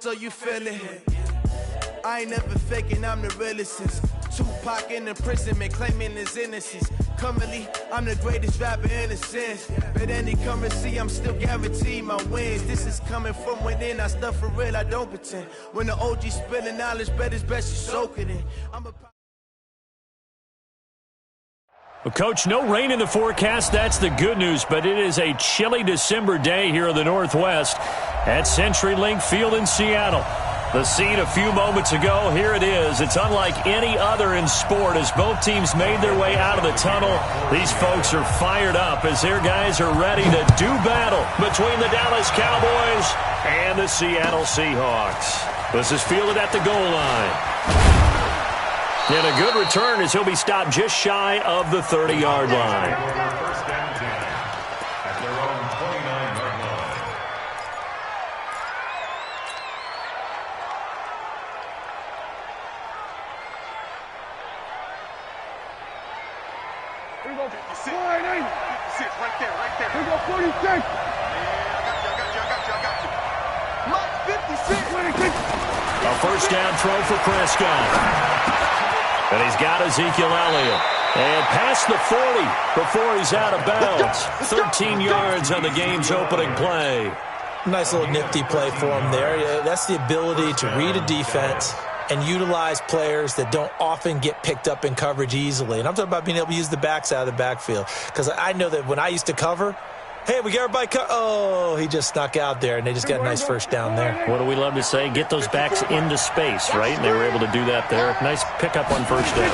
So you feel it? I ain't never faking, I'm the realest since Tupac in imprisonment, claiming his innocence. Currently, I'm the greatest rapper in a sense. But any currency, I'm still guaranteed my wins. This is coming from within, I stuff for real, I don't pretend. When the OG spilling knowledge, bet it's best you soak it in. Well, Coach, no rain in the forecast. That's the good news, but it is a chilly December day here in the Northwest at CenturyLink Field in Seattle. The scene a few moments ago, here it is. It's unlike any other in sport as both teams made their way out of the tunnel. These folks are fired up as their guys are ready to do battle between the Dallas Cowboys and the Seattle Seahawks. This is fielded at the goal line. And a good return as he'll be stopped just shy of the 30-yard line. First down 10 at their own 29-yard line. Here we go. 56. Right there. Here we go, 46. Yeah, I got you. Mike, 56. A first down throw for Prescott. And he's got Ezekiel Elliott. And past the 40 before he's out of bounds. 13 yards on the game's opening play. Nice little nifty play for him there. That's the ability to read a defense and utilize players that don't often get picked up in coverage easily. And I'm talking about being able to use the backs out of the backfield. Because I know that when I used to cover, hey, we got everybody oh, he just snuck out there, and they just got a nice first down there. What do we love to say? Get those backs into space, right? And they were able to do that there. Nice pickup on first down.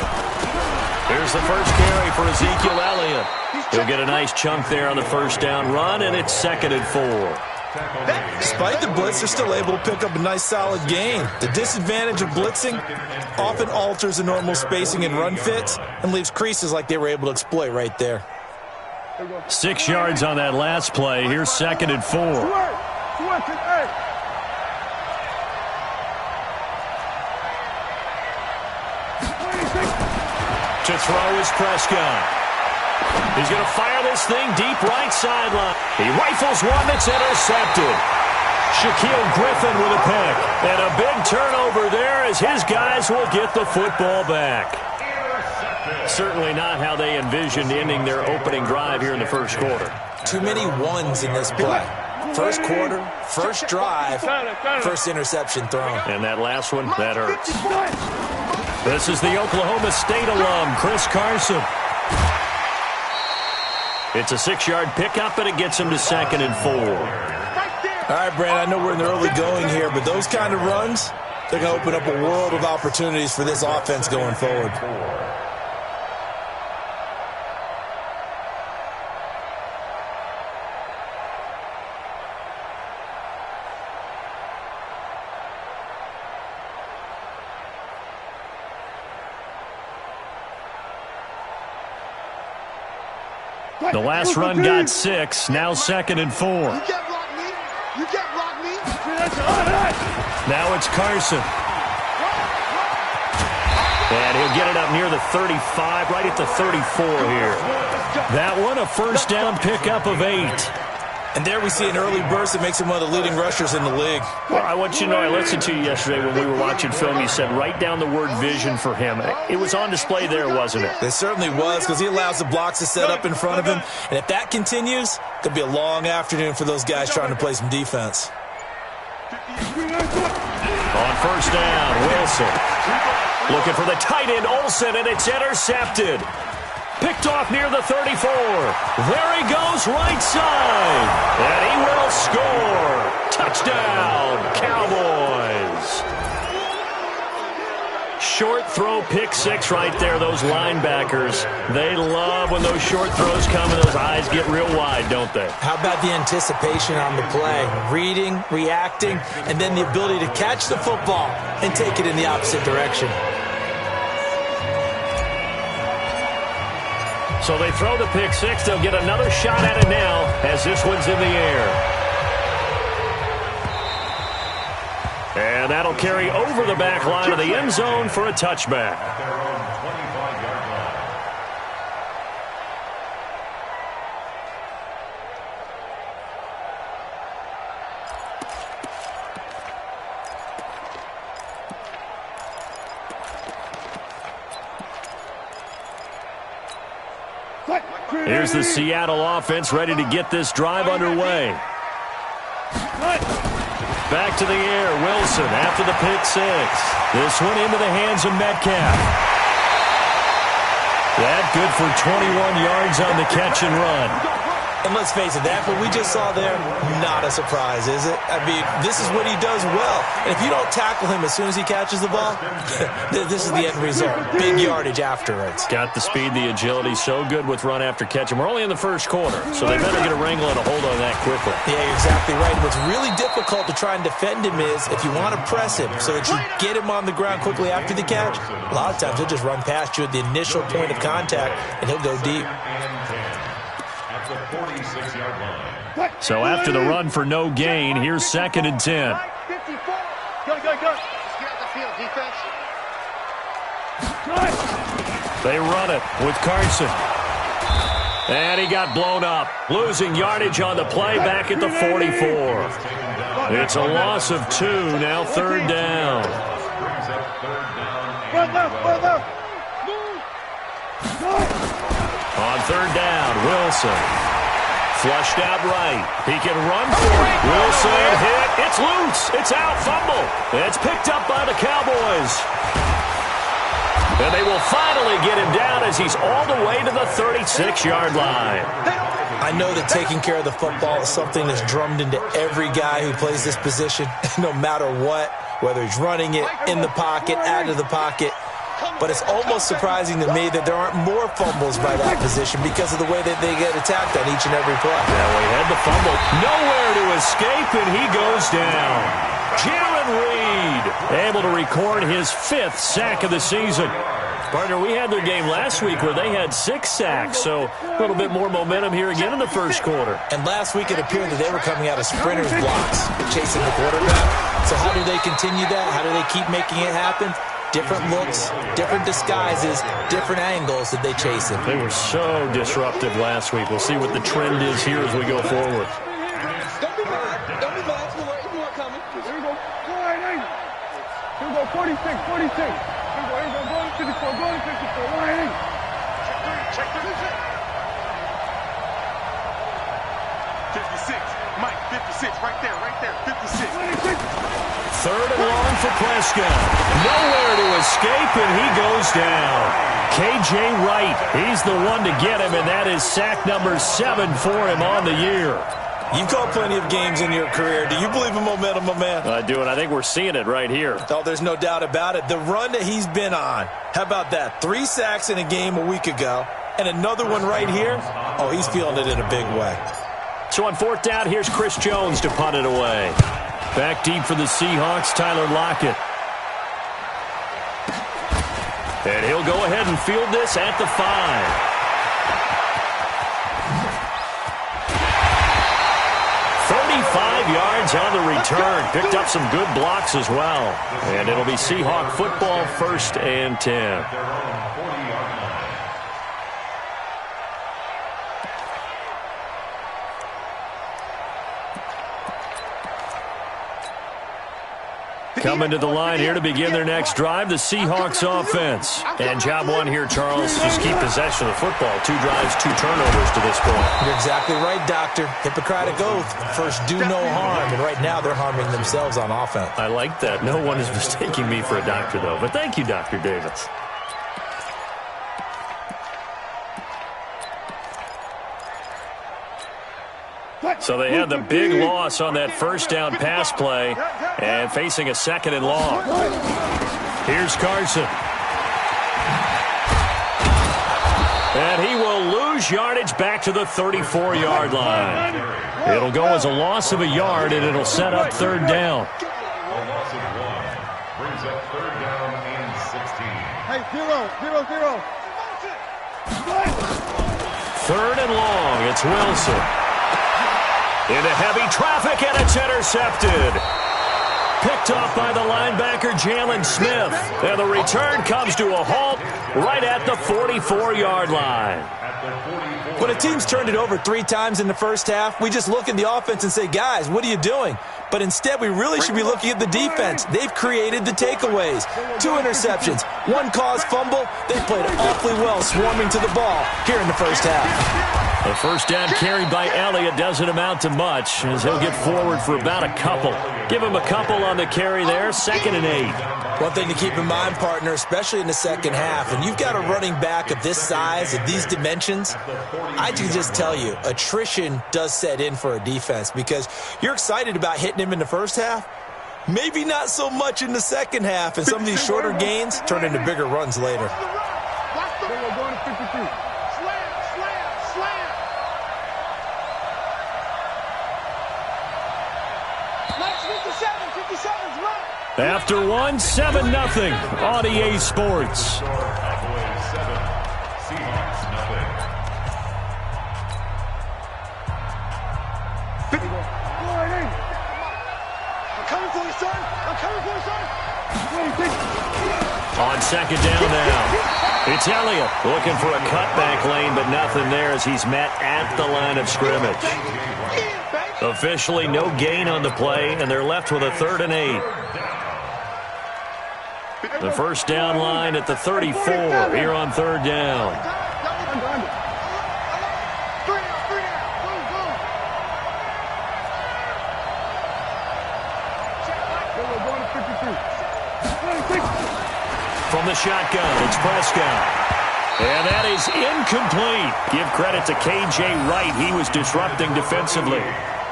Here's the first carry for Ezekiel Elliott. He'll get a nice chunk there on the first down run, and it's 2nd and 4. Despite the blitz, they're still able to pick up a nice solid gain. The disadvantage of blitzing often alters the normal spacing and run fits and leaves creases like they were able to exploit right there. 6 yards on that last play. Here's 2nd and 4. To throw is Prescott. He's going to fire this thing deep right sideline. He rifles one that's intercepted. Shaquille Griffin with a pick. And a big turnover there as his guys will get the football back. Certainly not how they envisioned ending their opening drive here in the first quarter. Too many ones in this play. First quarter, first drive, first interception thrown. And that last one, that hurts. This is the Oklahoma State alum, Chris Carson. It's a 6-yard pickup, and it gets him to 2nd and 4. All right, Brand, I know we're in the early going here, but those kind of runs, they're going to open up a world of opportunities for this offense going forward. The last run got 6, now 2nd and 4. You can't block me. Now it's Carson. And he'll get it up near the 35, right at the 34 here. That one, a first down pickup of 8. And there we see an early burst that makes him one of the leading rushers in the league. Well, I want you to know, I listened to you yesterday when we were watching film. You said write down the word vision for him. It was on display there, wasn't it? It certainly was, because he allows the blocks to set up in front of him. And if that continues, it could be a long afternoon for those guys trying to play some defense. On first down, Wilson. Looking for the tight end, Olsen, and it's intercepted. Picked off near the 34. There he goes, right side. And he will score. Touchdown, Cowboys. Short throw, pick 6 right there. Those linebackers, they love when those short throws come and those eyes get real wide, don't they? How about the anticipation on the play? Reading, reacting, and then the ability to catch the football and take it in the opposite direction. So they throw the pick 6. They'll get another shot at it now as this one's in the air. And that'll carry over the back line of the end zone for a touchback. Here's the Seattle offense ready to get this drive underway. Back to the air, Wilson after the pick six. This one into the hands of Metcalf. That good for 21 yards on the catch and run. And let's face it, that what we just saw there, not a surprise, is it? I mean, this is what he does well. And if you don't tackle him as soon as he catches the ball, this is the end result. Big yardage afterwards. Got the speed, the agility, so good with run after catch. And we're only in the first quarter, so they better get a wrangle and a hold on that quickly. Yeah, you're exactly right. What's really difficult to try and defend him is if you want to press him so that you get him on the ground quickly after the catch, a lot of times he'll just run past you at the initial point of contact, and he'll go deep. So after the run for no gain, here's 2nd and 10. Go. Just get out the field, defense. They run it with Carson. And he got blown up. Losing yardage on the play back at the 44. It's a loss of 2, now 3rd down. Run left. On 3rd down, Wilson. Flushed out right. He can run for it. Wilson hit. It's loose. It's out. Fumble. It's picked up by the Cowboys. And they will finally get him down as he's all the way to the 36-yard line. I know that taking care of the football is something that's drummed into every guy who plays this position, no matter what, whether he's running it, in the pocket, out of the pocket. But it's almost surprising to me that there aren't more fumbles by that position because of the way that they get attacked on each and every play. Now he had the fumble. Nowhere to escape, and he goes down. Jaron Reed able to record his 5th sack of the season. Partner, we had their game last week where they had 6 sacks, so a little bit more momentum here again in the first quarter. And last week it appeared that they were coming out of sprinters blocks, chasing the quarterback. So how do they continue that? How do they keep making it happen? Different looks, different disguises, different angles that they chase him. They were so disruptive last week. We'll see what the trend is here as we go forward. Don't be mad. You are coming. Here we go. Here we go. 46. Here we go. Go to 54. Go to 54. Check 3. 56. Mike, 56. Right there. 56. 3rd and long for Prescott. Nowhere to escape, and he goes down. K.J. Wright, he's the one to get him, and that is sack number 7 for him on the year. You've called plenty of games in your career. Do you believe in momentum, my man? I do, and I think we're seeing it right here. Oh, there's no doubt about it. The run that he's been on, how about that? 3 sacks in a game a week ago, and another one right here. Oh, he's feeling it in a big way. So on 4th down, here's Chris Jones to punt it away. Back deep for the Seahawks, Tyler Lockett. And he'll go ahead and field this at the 5. 35 yards on the return. Picked up some good blocks as well. And it'll be Seahawk football, 1st and 10. Coming to the line here to begin their next drive, the Seahawks offense. And job 1 here, Charles, just keep possession of the football. 2 drives, 2 turnovers to this point. You're exactly right, Doctor. Hippocratic oath. First, do no harm. And right now, they're harming themselves on offense. I like that. No one is mistaking me for a doctor, though. But thank you, Dr. Davis. So they had the big loss on that 1st down pass play and facing a 2nd and long. Here's Carson. And he will lose yardage back to the 34-yard line. It'll go as a loss of a yard, and it'll set up 3rd down. A loss of 1 brings up 3rd down and 16. Hey, 0. 3rd and long. It's Wilson. Into heavy traffic, and it's intercepted. Picked off by the linebacker, Jalen Smith. And the return comes to a halt right at the 44-yard line. When a team's turned it over 3 times in the first half, we just look at the offense and say, guys, what are you doing? But instead, we really should be looking at the defense. They've created the takeaways. 2 interceptions, 1 caused fumble. They played awfully well swarming to the ball here in the first half. The first down carried by Elliott doesn't amount to much, as he'll get forward for about a couple. Give him a couple on the carry there, 2nd and 8. One thing to keep in mind, partner, especially in the second half, when you've got a running back of this size, of these dimensions, I can just tell you, attrition does set in for a defense because you're excited about hitting him in the first half, maybe not so much in the second half, and some of these shorter gains turn into bigger runs later. After 1, 7-0 on EA Sports. On 2nd down now, it's Elliott looking for a cutback lane, but nothing there as he's met at the line of scrimmage. Officially no gain on the play, and they're left with a 3rd and 8. The first down line at the 34 here on 3rd down. From the shotgun, it's Prescott. And that is incomplete. Give credit to K.J. Wright. He was disrupting defensively.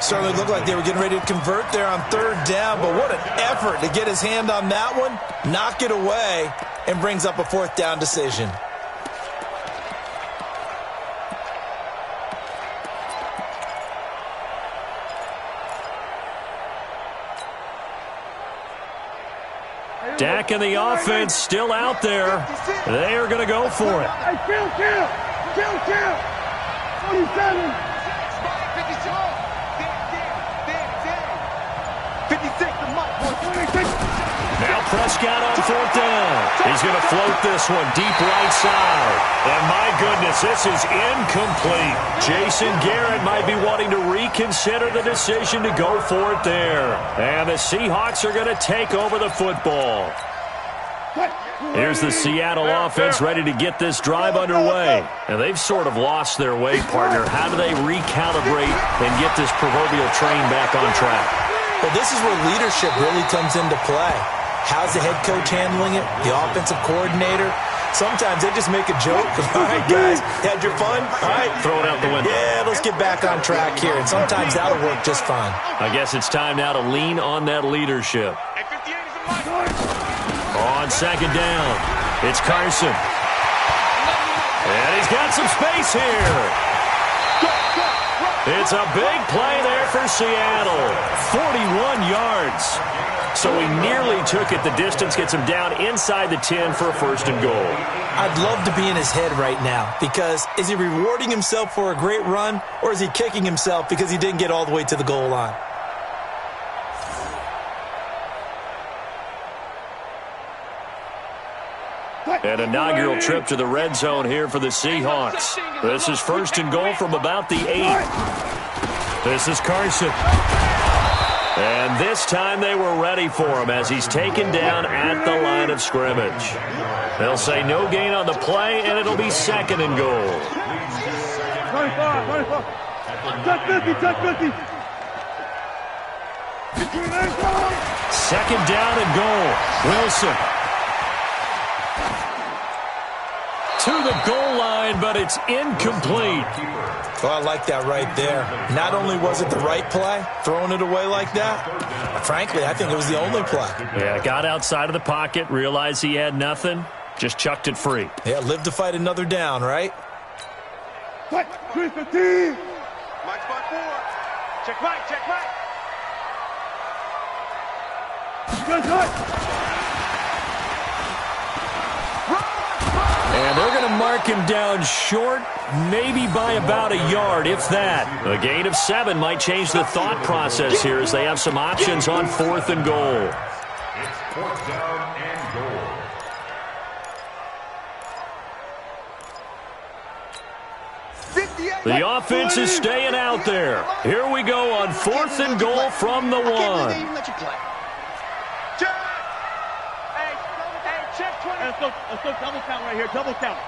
Certainly looked like they were getting ready to convert there on 3rd down, but what an effort to get his hand on that one, knock it away, and brings up a 4th down decision. Dak and the offense still out there. They are going to go for it. Hey, kill. 47. 56. Now Prescott on 4th down. He's going to float this one deep right side. And my goodness, this is incomplete. Jason Garrett might be wanting to reconsider the decision to go for it there. And the Seahawks are going to take over the football. Here's the Seattle offense ready to get this drive underway. And they've sort of lost their way, partner. How do they recalibrate and get this proverbial train back on track? Well, this is where leadership really comes into play. How's the head coach handling it? The offensive coordinator? Sometimes they just make a joke. All right, guys, had your fun? All right. Throw it out the window. Yeah, let's get back on track here. And sometimes that'll work just fine. I guess it's time now to lean on that leadership. On 2nd down, it's Carson. And he's got some space here. It's a big play there for Seattle. 41 yards. So he nearly took it the distance, gets him down inside the 10 for a 1st and goal. I'd love to be in his head right now because is he rewarding himself for a great run or is he kicking himself because he didn't get all the way to the goal line? An inaugural trip to the red zone here for the Seahawks. This is 1st and goal from about the 8. This is Carson. And this time they were ready for him as he's taken down at the line of scrimmage. They'll say no gain on the play, and it'll be 2nd and goal. 25. Check 50. 2nd down and goal. Wilson. To the goal line, but it's incomplete. Well, I like that right there. Not only was it the right play, throwing it away like that, frankly, I think it was the only play. Yeah, got outside of the pocket, realized he had nothing, just chucked it free. Yeah, live to fight another down, right? Fight, 315. Mike spot 4. Check right. Good. And they're going to mark him down short, maybe by about a yard, if that. A gain of 7 might change the thought process here as they have some options on 4th and goal. It's 4th down and goal. The offense is staying out there. Here we go on 4th and goal from the 1. Let's go double count right here. Double count.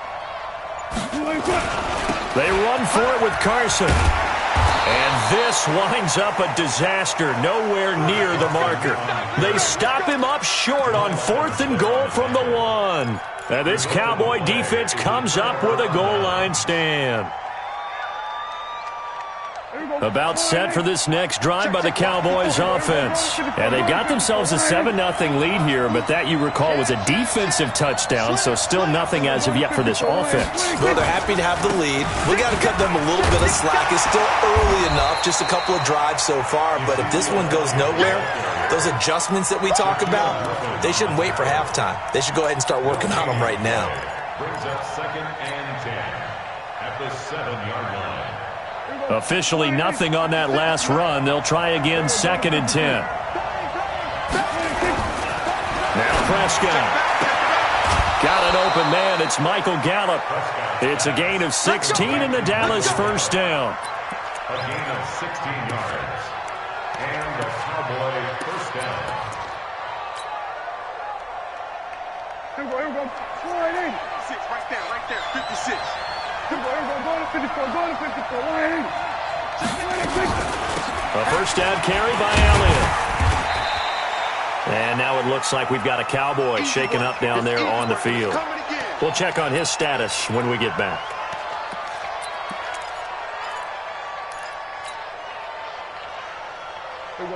They run for it with Carson. And this winds up a disaster, nowhere near the marker. They stop him up short on 4th and goal from the 1. And this Cowboy defense comes up with a goal line stand. About set for this next drive by the Cowboys offense. And they've got themselves a 7-0 lead here, but that, you recall, was a defensive touchdown, so still nothing as of yet for this offense. Well, they're happy to have the lead. We got to cut them a little bit of slack. It's still early enough, just a couple of drives so far, but if this one goes nowhere, those adjustments that we talk about, they shouldn't wait for halftime. They should go ahead and start working on them right now. Brings up 2nd and 10 at the 7-yard line. Officially nothing on that last run. They'll try again 2nd and 10. Now Prescott. Got an open man. It's Michael Gallup. It's a gain of 16 and the Dallas first down. A gain of 16 yards. And the Cowboy first down. Here we go. Slide in. 6, right there, 56. Here we go, go to 54, go to 54, line in. A first down carry by Elliott. And now it looks like we've got a Cowboy shaken up down there on the field. We'll check on his status when we get back.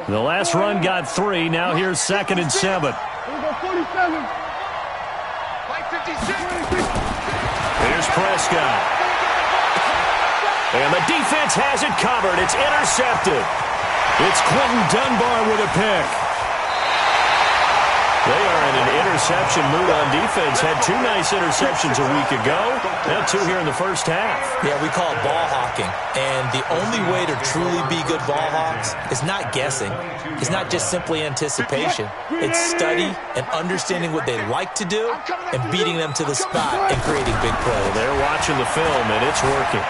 The last run got 3. Now here's 2nd and 7. Here we go, 47. Like 56. Here's Prescott. And the defense has it covered. It's intercepted. It's Quentin Dunbar with a pick. They are in an interception mood on defense. Had 2 nice interceptions a week ago. Now 2 here in the first half. Yeah, we call it ball hawking. And the only way to truly be good ball hawks is not guessing. It's not just simply anticipation. It's study and understanding what they like to do and beating them to the spot and creating big plays. They're watching the film, and it's working.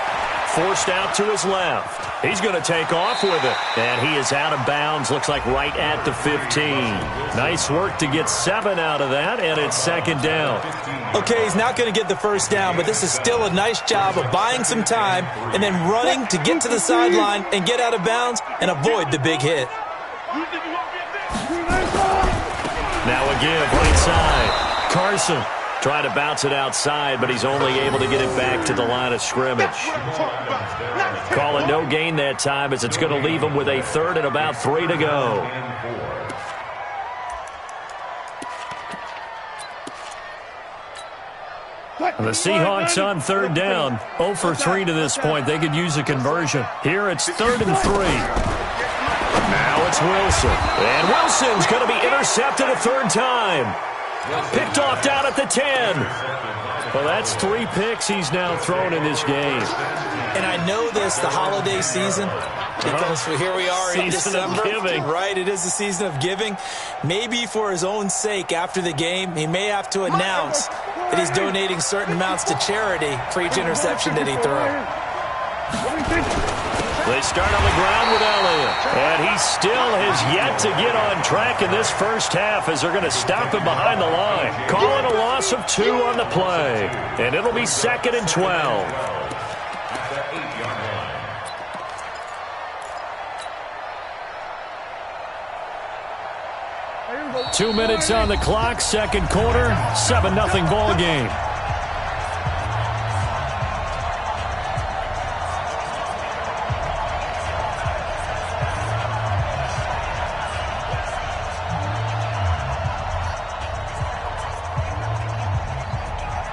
Forced out to his left. He's going to take off with it. And he is out of bounds, looks like right at the 15. Nice work to get 7 out of that, and it's 2nd down. Okay, he's not going to get the first down, but this is still a nice job of buying some time and then running to get to the sideline and get out of bounds and avoid the big hit. Now a give right side. Carson trying to bounce it outside, but he's only able to get it back to the line of scrimmage. Calling no gain that time as it's going to leave him with a 3rd and about 3 to go. The Seahawks on 3rd down. 0 for 3 to this point. They could use a conversion. Here it's 3rd and 3. Now it's Wilson. And Wilson's going to be intercepted a 3rd time. Picked off down at the 10. Well, that's 3 picks he's now thrown in this game. And I know this, the holiday season, because here we are in December. Season of giving. Right, it is the season of giving. Maybe for his own sake after the game, he may have to announce that he's donating certain amounts to charity for each interception that he throws. They start on the ground with Elliott. And he still has yet to get on track in this first half as they're going to stop him behind the line. Calling a loss of 2 on the play. And it'll be 2nd and 12. 2 minutes on the clock, 2nd quarter, 7-0 ball game.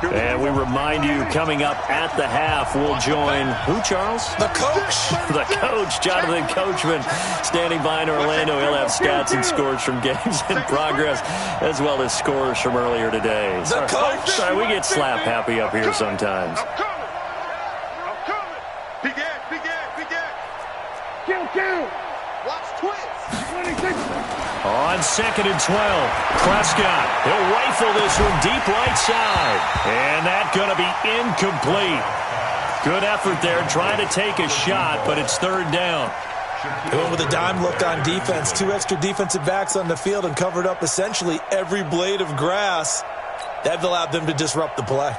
And we remind you, coming up at the half, we'll join who, Charles? The coach. The coach, Jonathan Coachman, standing by in Orlando. He'll have stats and scores from games in progress, as well as scores from earlier today. The coach. Sorry, we get slap happy up here sometimes. I'm coming. Begin. Kill. Watch twist. 26. On 2nd and 12, Prescott. He'll rifle this one deep right side. And that's going to be incomplete. Good effort there, trying to take a shot, but it's third down. Going with a dime look on defense. 2 extra defensive backs on the field and covered up essentially every blade of grass. That allowed them to disrupt the play.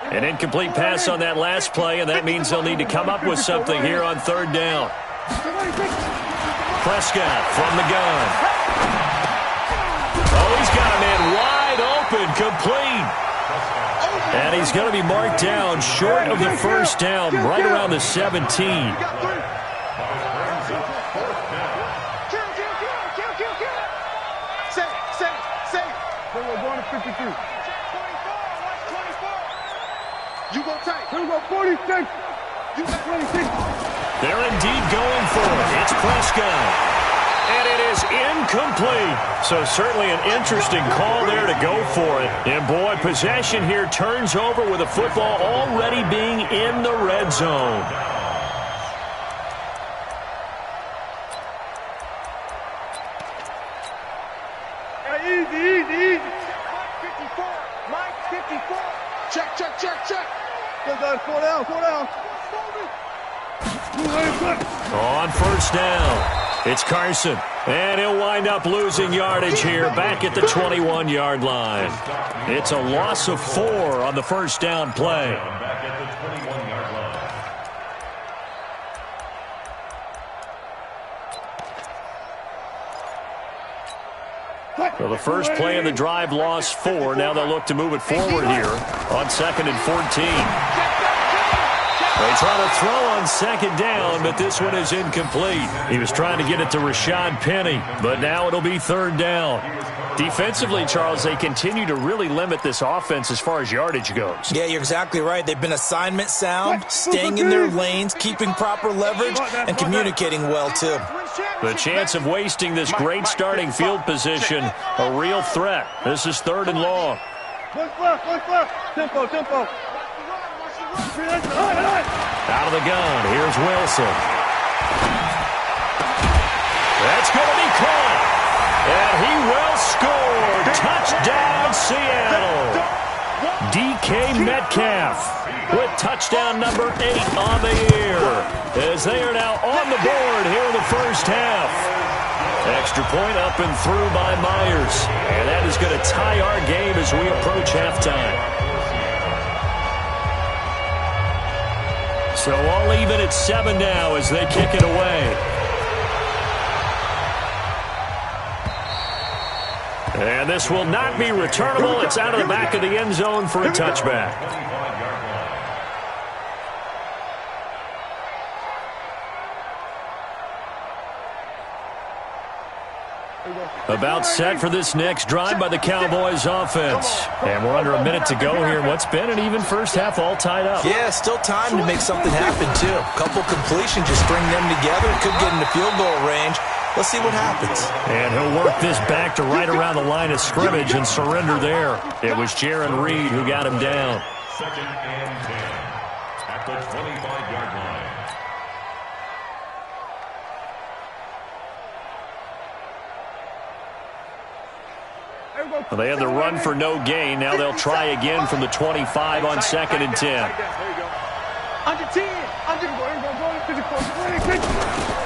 An incomplete pass on that last play, and that means they'll need to come up with something here on third down. Prescott from the gun. Oh, he's got a man wide open, complete. And he's going to be marked down short of the first down, right around the 17. You go tight. Here we go, 46. You got 26. They're indeed going for it. It's Prescott. And it is incomplete. So certainly an interesting call there to go for it. And boy, possession here turns over with the football already being in the red zone. Easy. Mike 54. Mike 54. Check. Slow down. On first down, it's Carson. And he'll wind up losing yardage here back at the 21-yard line. It's a loss of 4 on the first down play. Back at the 21-yard line. So the first play of the drive lost 4. Now they'll look to move it forward here on 2nd and 14. They try to throw on second down, but this one is incomplete. He was trying to get it to Rashad Penny, but now it'll be third down. Defensively, Charles, they continue to really limit this offense as far as yardage goes. Yeah, you're exactly right. They've been assignment sound, staying in their lanes, keeping proper leverage, and communicating well, too. The chance of wasting this great starting field position, a real threat. This is 3rd and long. Tempo. Out of the gun, here's Wilson. That's going to be caught. And he will score. Touchdown, Seattle. DK Metcalf with touchdown number 8 on the year, as they are now on the board here in the first half. Extra point up and through by Myers. And that is going to tie our game as we approach halftime. So all even at 7 now as they kick it away. And this will not be returnable. It's out of the back of the end zone for a touchback. About set for this next drive by the Cowboys offense. And we're under a minute to go here. What's been an even first half, all tied up. Yeah, still time to make something happen, too. A couple completions, just string them together. Could get into field goal range. Let's see what happens. And he'll work this back to right around the line of scrimmage and surrender there. It was Jaron Reed who got him down. 2nd and 10 at the 25-yard line. Well, they had the run for no gain. Now they'll try again from the 25 on 2nd and 10. Under 10.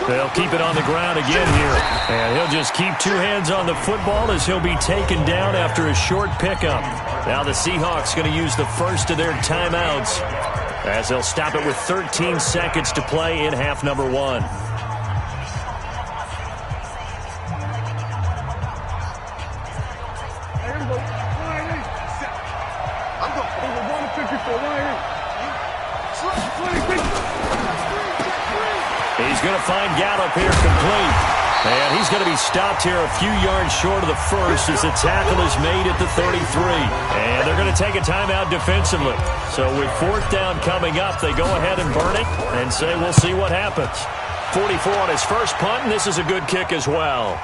They'll keep it on the ground again here. And he'll just keep 2 hands on the football as he'll be taken down after a short pickup. Now the Seahawks going to use the first of their timeouts as they'll stop it with 13 seconds to play in half number 1. He's going to find Gallup here complete. And he's going to be stopped here a few yards short of the first as the tackle is made at the 33. And they're going to take a timeout defensively. So with 4th down coming up, they go ahead and burn it and say we'll see what happens. 44 on his first punt, and this is a good kick as well.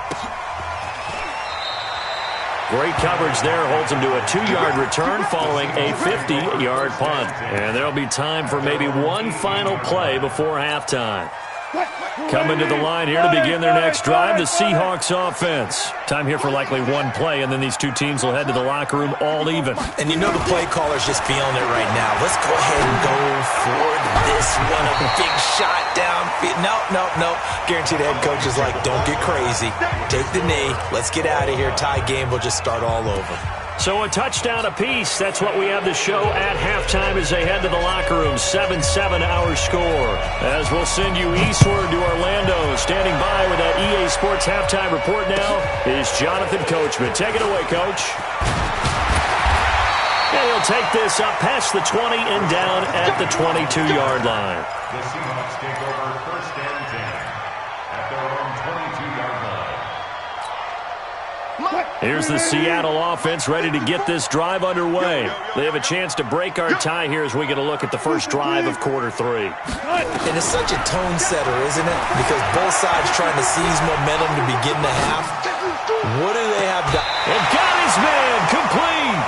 Great coverage there, holds him to a 2-yard return following a 50-yard punt. And there'll be time for maybe one final play before halftime. Coming to the line here to begin their next drive, the Seahawks offense. Time here for likely one play, and then these two teams will head to the locker room all even. And you know the play caller's just feeling it right now. Let's go ahead and go for this one. A big shot downfield. No. Guaranteed the head coach is like, don't get crazy. Take the knee. Let's get out of here. Tie game. We'll just start all over. So a touchdown apiece. That's what we have to show at halftime as they head to the locker room. 7-7 our score. As we'll send you eastward to Orlando. Standing by with that EA Sports halftime report now is Jonathan Coachman. Take it away, Coach. And he'll take this up past the 20 and down at the 22-yard line. The Seahawks take over 1st and 10 at their own 22-yard line. Here's the Seattle offense ready to get this drive underway. They have a chance to break our tie here as we get a look at the first drive of quarter 3. And it's such a tone setter, isn't it? Because both sides trying to seize momentum to begin the half. What do they have done? And got his man complete.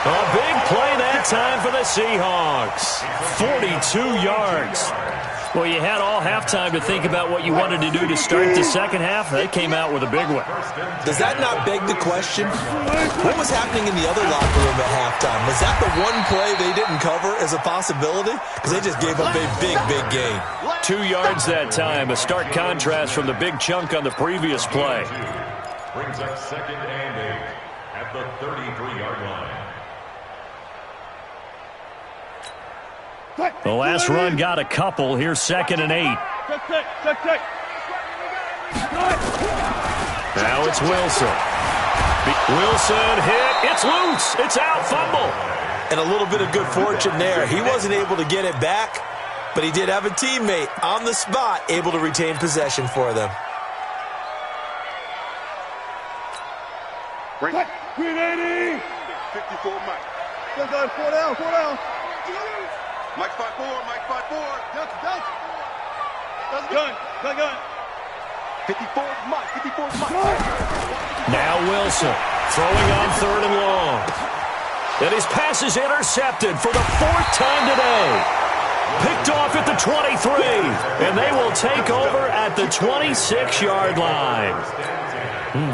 A big play that time for the Seahawks. 42 yards. Well, you had all halftime to think about what you wanted to do to start the second half. They came out with a big one. Does that not beg the question? What was happening in the other locker room at halftime? Was that the one play they didn't cover as a possibility? Because they just gave up a big gain. 2 yards that time. A stark contrast from the big chunk on the previous play. Brings up 2nd and 8 at the 33-yard line. The last run got a couple. Here's 2nd and 8. Check. Now it's Wilson. Wilson hit. It's loose. It's out. Fumble. And a little bit of good fortune there. He wasn't able to get it back, but he did have a teammate on the spot able to retain possession for them. Green 80. 54 Mike. Four down. Mike 5-4. Gun. 54 Mike. Now Wilson throwing on 3rd and long. And his pass is intercepted for the 4th time today. Picked off at the 23. And they will take over at the 26-yard line.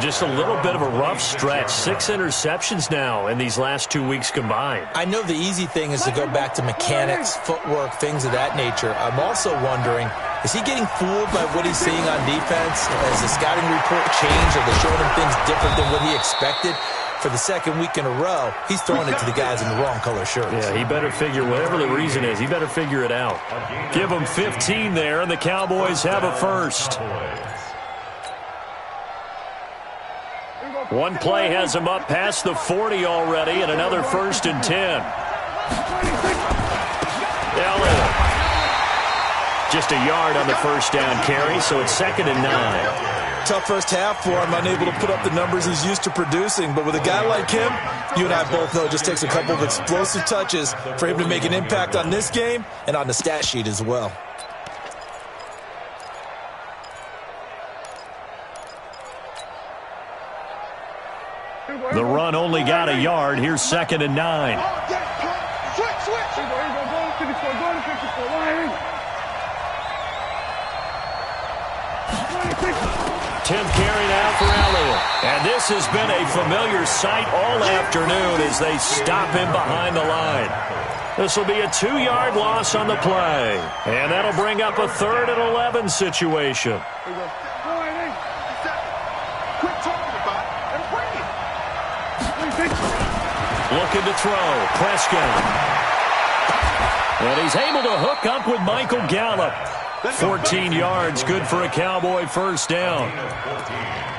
Just a little bit of a rough stretch. 6 interceptions now in these last 2 weeks combined. I know the easy thing is to go back to mechanics, footwork, things of that nature. I'm also wondering, is he getting fooled by what he's seeing on defense? Has the scouting report changed? Are they showing him things different than what he expected? For the 2nd week in a row, he's throwing it to the guys in the wrong color shirts. Yeah, he better figure, whatever the reason is, he better figure it out. Give him 15 there, and the Cowboys have a first. One play has him up past the 40 already, and another 1st and 10. Elliott. Just a yard on the first down carry, so it's 2nd and 9. Tough first half for him, unable to put up the numbers he's used to producing. But with a guy like him, you and I both know it just takes a couple of explosive touches for him to make an impact on this game and on the stat sheet as well. The run only got a yard. Here's 2nd and 9. Switch. Go to 54. 10th carry now for Elliott. And this has been a familiar sight all afternoon as they stop him behind the line. This will be a 2-yard loss on the play. And that'll bring up a 3rd and 11 situation. Looking to throw. Prescott. And he's able to hook up with Michael Gallup. 14 yards, good for a Cowboy first down.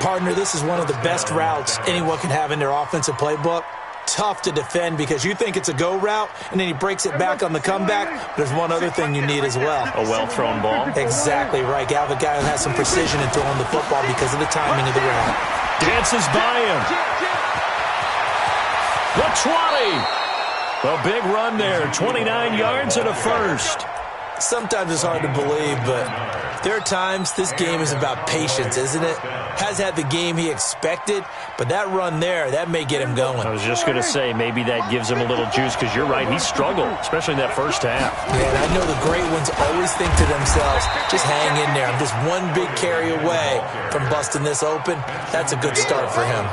Partner, this is one of the best routes anyone can have in their offensive playbook. Tough to defend because you think it's a go route, and then he breaks it back on the comeback. There's one other thing you need as well. A well-thrown ball. Exactly right. You have a guy who has some precision in throwing the football because of the timing of the route. Dances by him. The 20. A big run there. 29 yards and a first. Sometimes it's hard to believe, but there are times this game is about patience, isn't it? Has had the game he expected, but that run there, that may get him going. I was just going to say, maybe that gives him a little juice, because you're right, he struggled, especially in that first half. Yeah, and I know the great ones always think to themselves, just hang in there. I'm just one big carry away from busting this open. That's a good start for him.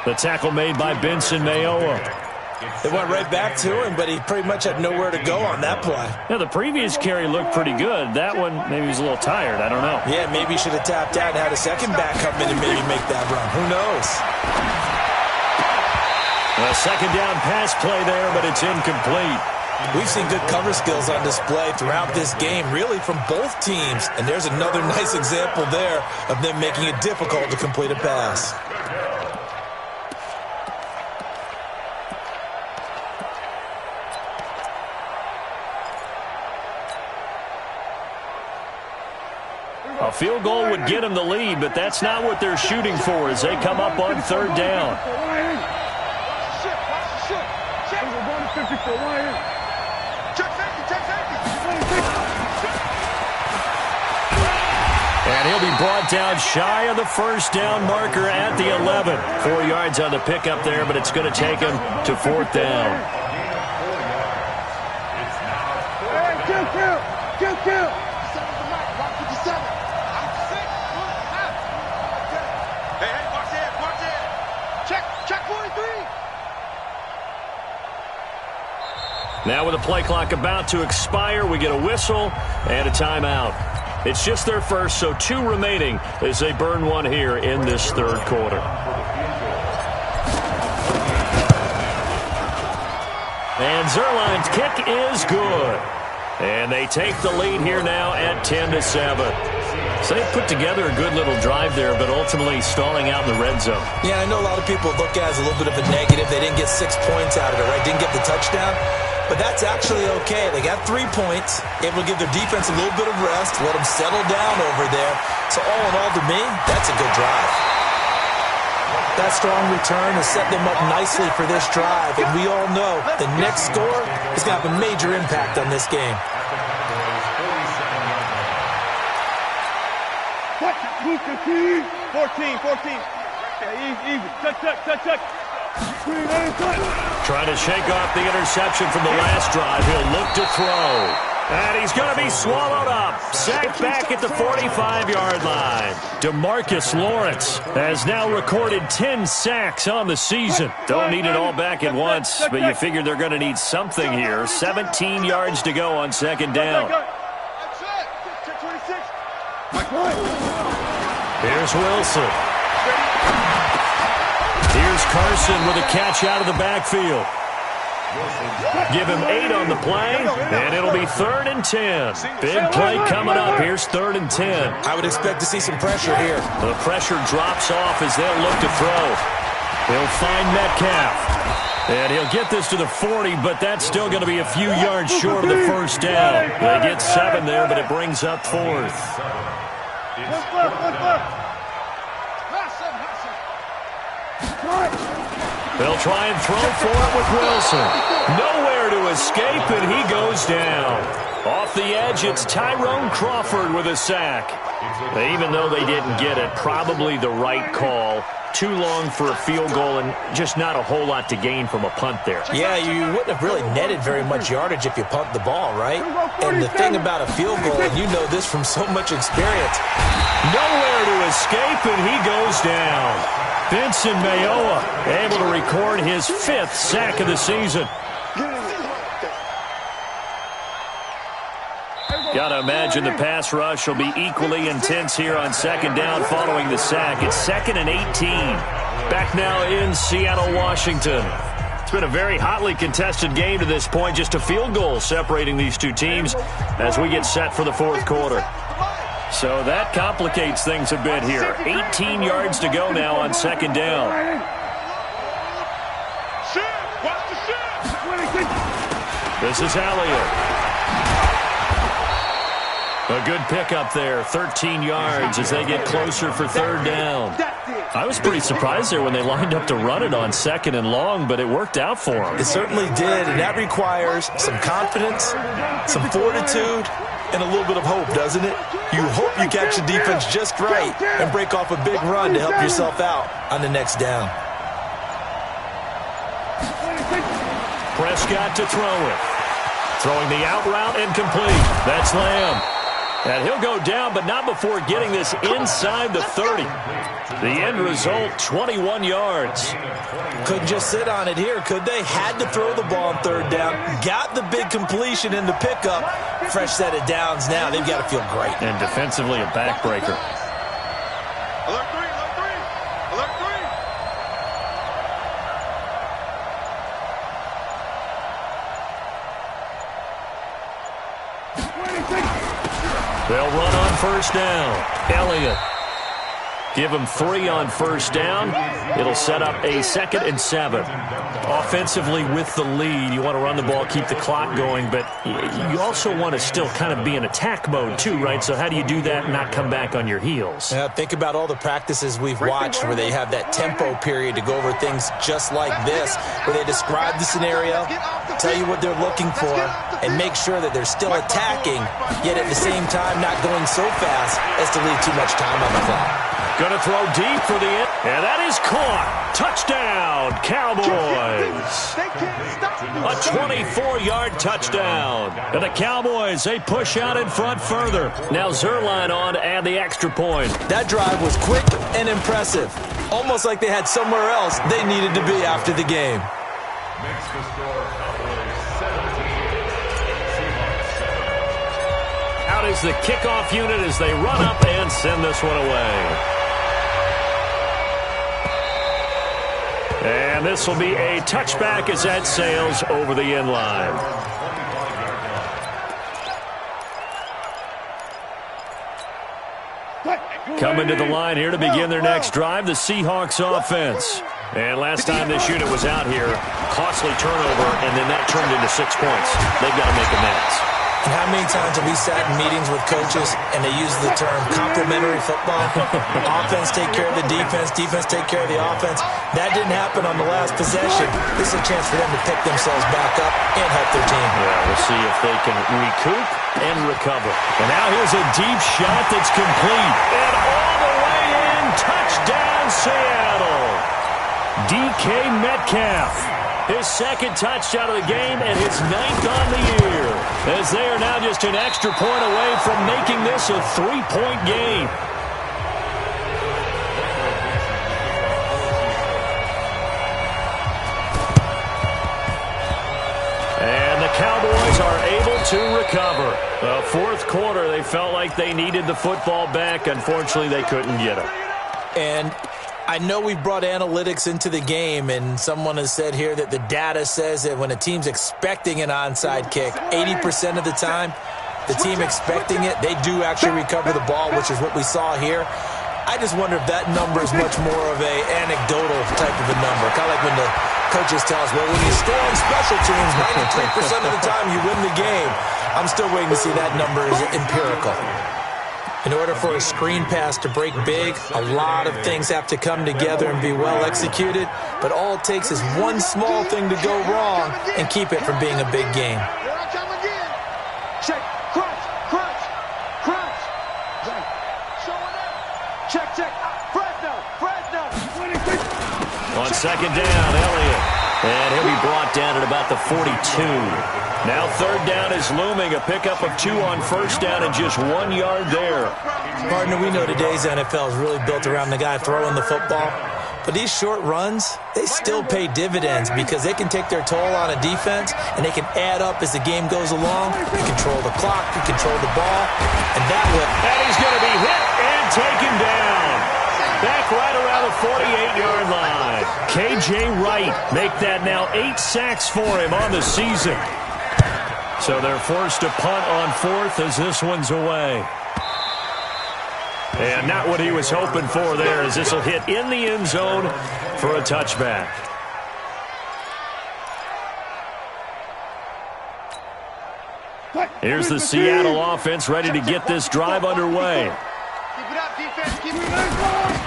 The tackle made by Benson Mayowa. It went right back to him, but he pretty much had nowhere to go on that play. Yeah, the previous carry looked pretty good. That one, maybe he was a little tired. I don't know. Yeah, maybe he should have tapped out and had a second back come in and maybe make that run. Who knows? A second down pass play there, but it's incomplete. We've seen good cover skills on display throughout this game, really from both teams. And there's another nice example there of them making it difficult to complete a pass. A field goal would get them the lead, but that's not what they're shooting for as they come up on third down. And he'll be brought down shy of the first down marker at the 11. 4 yards on the pickup there, but it's going to take him to fourth down. Kill. Now with the play clock about to expire, we get a whistle and a timeout. It's just their first, so 2 remaining as they burn one here in this third quarter. And Zerline's kick is good. And they take the lead here now at 10-7. So they put together a good little drive there, but ultimately stalling out in the red zone. Yeah, I know a lot of people look at it as a little bit of a negative. They didn't get 6 points out of it, right? Didn't get the touchdown. But that's actually okay. They got 3 points, able to give their defense a little bit of rest, let them settle down over there. So all in all, to me, that's a good drive. That strong return has set them up nicely for this drive. And we all know the next score is going to have a major impact on this game. 14. Easy. Touch. Trying to shake off the interception from the last drive. He'll look to throw. And he's going to be swallowed up. Sacked back at the 45-yard line. DeMarcus Lawrence has now recorded 10 sacks on the season. Don't need it all back at once, but you figure they're going to need something here. 17 yards to go on second down. Here's Wilson. Here's Carson with a catch out of the backfield. Give him 8 on the play, and it'll be 3rd and 10. Big play coming up. Here's 3rd and 10. I would expect to see some pressure here. The pressure drops off as they'll look to throw. He'll find Metcalf. And he'll get this to the 40, but that's still going to be a few yards short of the first down. They get 7 there, but it brings up 4th. They'll try and throw for it with Wilson. Nowhere to escape, and he goes down. Off the edge, it's Tyrone Crawford with a sack. Even though they didn't get it, probably the right call. Too long for a field goal and just not a whole lot to gain from a punt there. Yeah, you wouldn't have really netted very much yardage if you punt the ball, right? And the thing about a field goal, and you know this from so much experience, nowhere to escape, and he goes down. Benson Mayowa able to record his 5th sack of the season. Got to imagine the pass rush will be equally intense here on second down following the sack. It's 2nd and 18. Back now in Seattle, Washington. It's been a very hotly contested game to this point. Just a field goal separating these two teams as we get set for the fourth quarter. So that complicates things a bit here. 18 yards to go now on second down. This is Elliott. A good pickup there, 13 yards as they get closer for third down. I was pretty surprised there when they lined up to run it on 2nd and long, but it worked out for them. It certainly did, and that requires some confidence, some fortitude, and a little bit of hope, doesn't it? You hope you catch the defense just right and break off a big run to help yourself out on the next down. Prescott to throw it. Throwing the out route and complete. That's Lamb. And he'll go down, but not before getting this inside the 30. The end result, 21 yards. Couldn't just sit on it here, could they? Had to throw the ball on 3rd down. Got the big completion in the pickup. Fresh set of downs now. They've got to feel great. And defensively, a backbreaker. Alert 3, alert 3, alert 3. They'll run on 1st down. Elliott. Give him 3 on 1st down. It'll set up a 2nd and 7. Offensively with the lead, you want to run the ball, keep the clock going, but you also want to still kind of be in attack mode too, right? So how do you do that and not come back on your heels? Yeah, think about all the practices we've watched where they have that tempo period to go over things just like this, where they describe the scenario, tell you what they're looking for, and make sure that they're still attacking, yet at the same time not going so fast as to leave too much time on the clock. Going to throw deep for the end. And that is caught. Touchdown, Cowboys. A 24-yard touchdown. And the Cowboys, they push out in front further. Now Zerline on to add the extra point. That drive was quick and impressive. Almost like they had somewhere else they needed to be after the game. Makes the score Cowboys 17. Out is the kickoff unit as they run up and send this one away. And this will be a touchback as that sails over the end line. Coming to the line here to begin their next drive, the Seahawks offense. And last time this unit was out here, costly turnover, and then that turned into 6 points. They've got to make amends. And how many times have we sat in meetings with coaches and they use the term complementary football? Offense take care of the defense, defense take care of the offense. That didn't happen on the last possession. This is a chance for them to pick themselves back up and help their team. Yeah, we'll see if they can recoup and recover. And now here's a deep shot that's complete. And all the way in, touchdown Seattle. DK Metcalf. His 2nd touchdown of the game and his 9th on the year. As they are now just an extra point away from making this a 3-point game. And the Cowboys are able to recover. The 4th quarter, they felt like they needed the football back. Unfortunately, they couldn't get it. And I know we brought analytics into the game, and someone has said here that the data says that when a team's expecting an onside kick, 80% of the time, the team expecting it, they do actually recover the ball, which is what we saw here. I just wonder if that number is much more of a anecdotal type of a number. Kind of like when the coaches tell us, well, when you score on special teams, 93% of the time you win the game. I'm still waiting to see that number is empirical. In order for a screen pass to break big, a lot of things have to come together and be well executed, but all it takes is one small thing to go wrong and keep it from being a big game. Check, crunch, crunch, crunch. Check, check, Fresno. On 2nd down, Elliott. And he'll be brought down at about the 42. Now 3rd down is looming. A pickup of 2 on 1st down and just 1 yard there. Partner, we know today's NFL is really built around the guy throwing the football. But these short runs, they still pay dividends because they can take their toll on a defense and they can add up as the game goes along. You control the clock, you control the ball, and that will. And he's going to be hit and taken down. Back right around the 48-yard line. K.J. Wright make that now 8 sacks for him on the season. So they're forced to punt on 4th as this one's away. And not what he was hoping for there, as this will hit in the end zone for a touchback. Here's the Seattle offense ready to get this drive underway.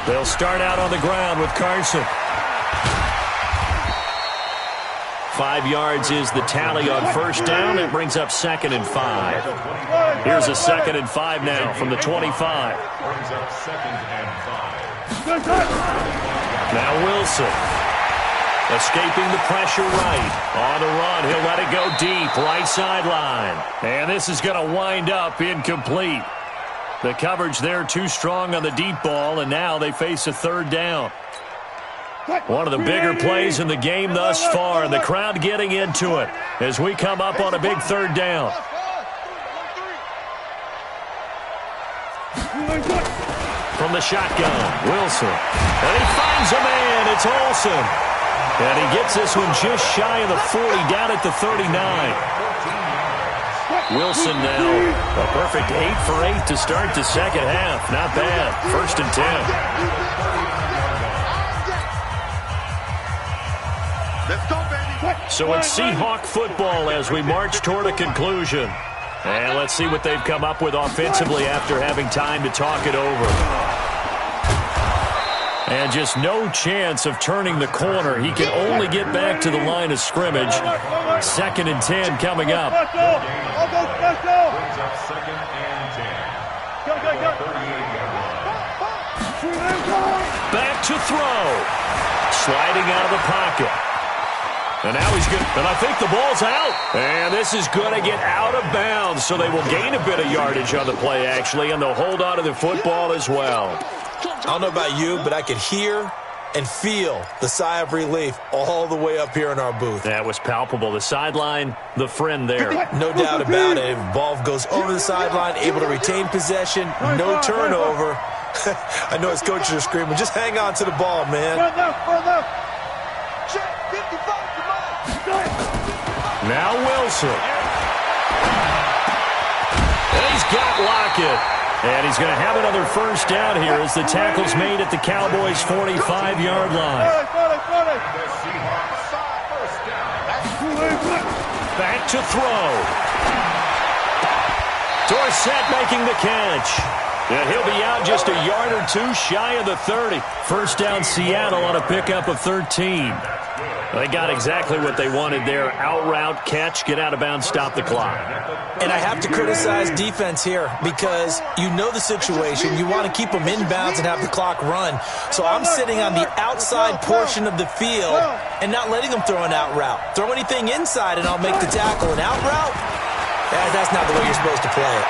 They'll start out on the ground with Carson. 5 yards is the tally on first down. That brings up 2nd and 5. Here's a 2nd and 5 now from the 25. Brings up 2nd and 5. Now Wilson. Escaping the pressure right. On the run, he'll let it go deep, right sideline. And this is going to wind up incomplete. The coverage there too strong on the deep ball, and now they face a 3rd down. One of the bigger plays in the game thus far, and the crowd getting into it as we come up on a big 3rd down. From the shotgun, Wilson. And he finds a man. It's Olsen. And he gets this one just shy of the 40, down at the 39. Wilson now a perfect 8 for 8 to start the second half. Not bad. 1st and 10. So it's Seahawk football as we march toward a conclusion. And let's see what they've come up with offensively after having time to talk it over. And just no chance of turning the corner. He can only get back to the line of scrimmage. 2nd and 10 coming up. Brings up 2nd and 10. Back to throw. Sliding out of the pocket. And now he's good. And I think the ball's out. And this is going to get out of bounds. So they will gain a bit of yardage on the play, actually. And they'll hold on to the football as well. I don't know about you, but I could hear and feel the sigh of relief all the way up here in our booth. That was palpable. The sideline, the friend there. No doubt about it. If the ball goes over the sideline, able to retain possession, no turnover. I know his coaches are screaming, just hang on to the ball, man. Now Wilson. And he's got Lockett. And he's going to have another 1st down here as the tackle's made at the Cowboys' 45-yard line. Back to throw. Dorsett making the catch. And he'll be out just a yard or 2 shy of the 30. 1st down Seattle on a pickup of 13. They got exactly what they wanted there. Out route, catch, get out of bounds, stop the clock. And I have to criticize defense here because you know the situation. You want to keep them inbounds and have the clock run. So I'm sitting on the outside portion of the field and not letting them throw an out route. Throw anything inside and I'll make the tackle. An out route? That's not the way you're supposed to play it.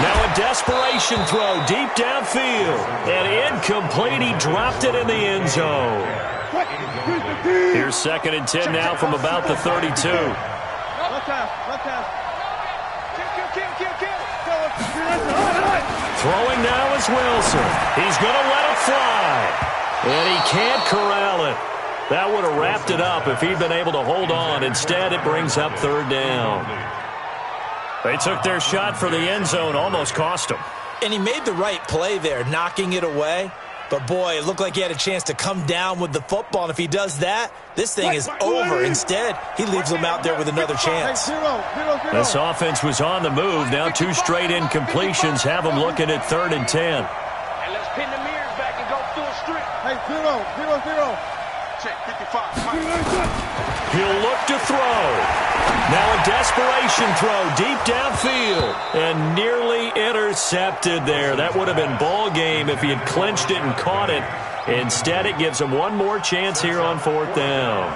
Now a desperation throw deep downfield. And incomplete. He dropped it in the end zone. Here's 2nd and 10 now from about the 32. Throwing now is Wilson. He's going to let it fly. And he can't corral it. That would have wrapped it up if he'd been able to hold on. Instead, it brings up 3rd down. They took their shot for the end zone, almost cost him. And he made the right play there, knocking it away. But, boy, it looked like he had a chance to come down with the football. And if he does that, this thing is over. Instead, he leaves them out there with another chance. This offense was on the move. Now 2 straight incompletions have them looking at 3rd and 10. And let's pin the mirrors back and go through a strip. Hey, 0. Check, 55. He'll look to throw. Now a desperation throw deep downfield and nearly intercepted there. That would have been ball game if he had clinched it and caught it. Instead, it gives him one more chance here on 4th down.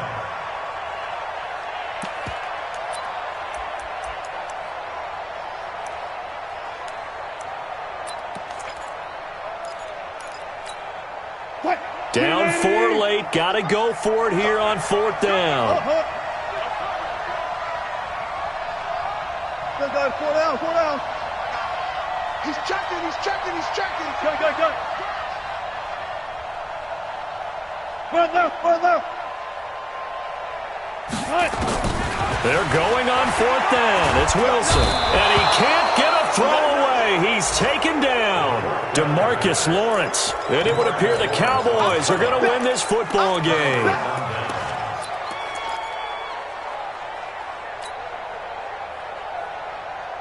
Down 4 late. Got to go for it here on 4th down. Four down. He's checking. Go. Run left. They're going on 4th down. It's Wilson. And he can't get a throw away. He's taken down. DeMarcus Lawrence. And it would appear the Cowboys are going to win this football game.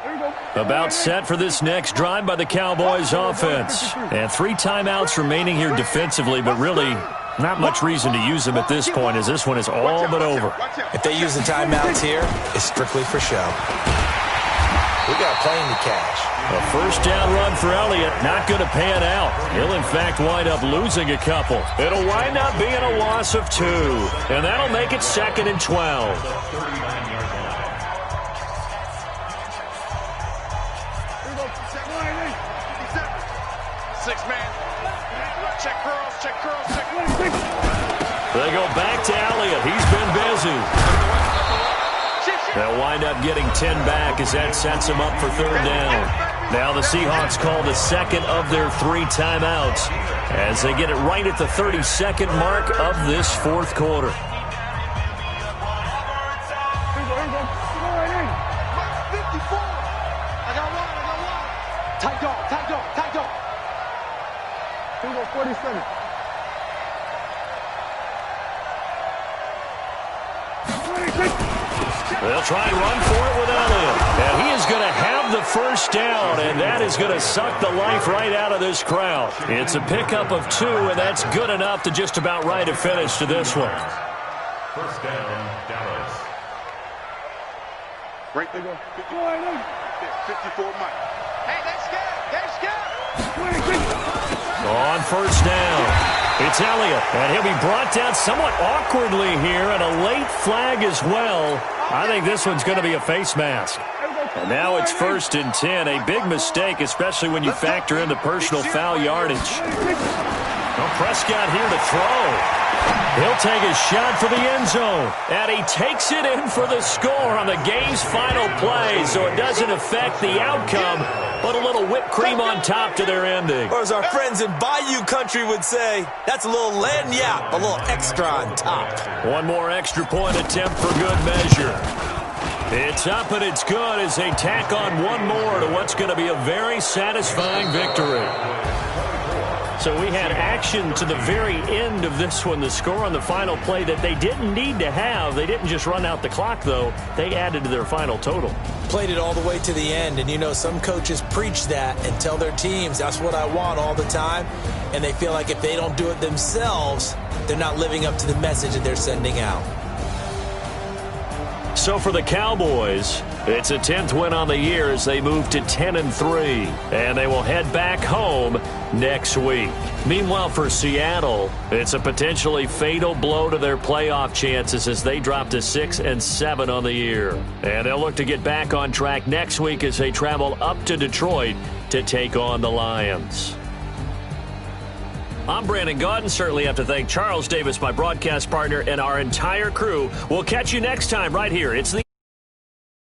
Here we go. About set for this next drive by the Cowboys offense. And 3 timeouts remaining here defensively, but really not much reason to use them at this point as this one is all but over. If they use the timeouts here, it's strictly for show. We got a plane to cash. A first down run for Elliott, not going to pan out. He'll, in fact, wind up losing a couple. It'll wind up being a loss of 2, and that'll make it 2nd and 12. They go back to Elliott. He's been busy. They'll wind up getting 10 back as that sets them up for 3rd down. Now the Seahawks call the second of their 3 timeouts as they get it right at the 32nd mark of this 4th quarter. Tight dog. Here we go, 47. They'll try and run for it with Elliott. And he is going to have the first down, and that is going to suck the life right out of this crowd. It's a pickup of 2, and that's good enough to just about write a finish to this one. First down, Dallas. Right there. 54 Mike. Hey, that's good. On first down, it's Elliott, and he'll be brought down somewhat awkwardly here, and a late flag as well. I think this one's going to be a face mask. And now it's 1st and 10, a big mistake, especially when you factor in the personal foul yardage. Well, Prescott here to throw. He'll take a shot for the end zone, and he takes it in for the score on the game's final play, so it doesn't affect the outcome, but a little whipped cream on top to their ending. Or as our friends in Bayou Country would say, that's a little lagniappe, a little extra on top. One more extra point attempt for good measure. It's up and it's good as they tack on one more to what's going to be a very satisfying victory. So we had action to the very end of this one, the score on the final play that they didn't need to have. They didn't just run out the clock, though. They added to their final total. Played it all the way to the end, and you know some coaches preach that and tell their teams, that's what I want all the time, and they feel like if they don't do it themselves, they're not living up to the message that they're sending out. So for the Cowboys, it's a 10th win on the year as they move to 10-3, and they will head back home next week. Meanwhile, for Seattle, it's a potentially fatal blow to their playoff chances as they drop to 6-7 on the year. And they'll look to get back on track next week as they travel up to Detroit to take on the Lions. I'm Brandon Gaudin. Certainly have to thank Charles Davis, my broadcast partner, and our entire crew. We'll catch you next time right here. It's the